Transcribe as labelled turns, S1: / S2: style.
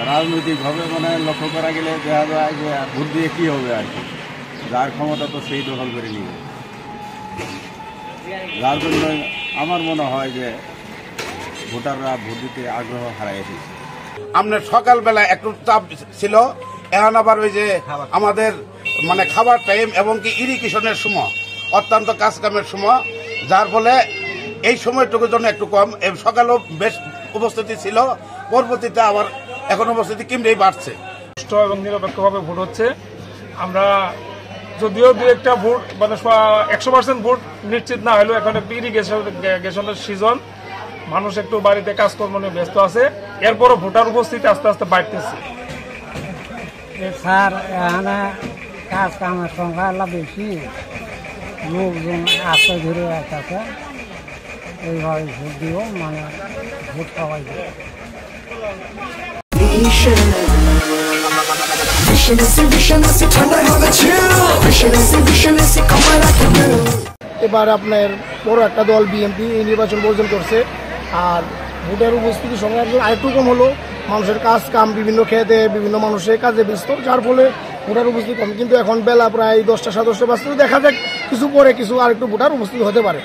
S1: রাজনৈতিকভাবে মানে লক্ষ্য করা গেলে দেখা যায় যে ভোট দিয়ে কী হবে আর কি, যার ক্ষমতা তো সেই দখল করে নিবে। যার জন্য আমার মনে হয় যে ভোটাররা ভোট দিতে আগ্রহ হারাই এসেছে।
S2: আপনার সকালবেলা একটু চাপ ছিল, এখন আবার ওই যে আমাদের মানে খাবার টাইম এবং কি ইরিগেশনের সময়, অত্যন্ত কাজকামের সময়, যার ফলে এই সময়টুকুর জন্য একটু কম। সকালেও বেশ উপস্থিতি ছিল, পরবর্তীতে আবার এখন উপস্থিতি কিমরেই বাড়ছে।
S3: সুষ্ঠু এবং নিরপেক্ষভাবে ভোট হচ্ছে। আমরা যদিও দু একটা ভোট মানে 100% ভোট নিশ্চিত না হলেও এখন একটু ইরিগেশনের সিজন, মানুষ একটু বাড়িতে কাজকর্ম নিয়ে ব্যস্ত আছে, এরপরও ভোটার উপস্থিতি আস্তে আস্তে বাড়তেছে।
S4: স্যার এখানে কাজ কামের সংখ্যা আল্লাহ বেশি, লোকজন আসতে ধরে আসতেছে, এইভাবে ভোট দিও, মানে ভোট পাওয়াই যায়।
S5: এবার আপনার বড় একটা দল বিএনপি এই নির্বাচন বর্জন করছে, আর ভোটের উপস্থিতি সংখ্যা আরেকটু কম হলো। মানুষের কাজ কাম বিভিন্ন ক্ষেত্রে বিভিন্ন মানুষের কাজে ব্যস্ত, যার ফলে ভোটার উপস্থিতি কম। কিন্তু এখন বেলা প্রায় 10টা 10:30 বাজতে দেখা যাক, কিছু পরে কিছু আরেকটু ভোটার উপস্থিতি হতে পারে।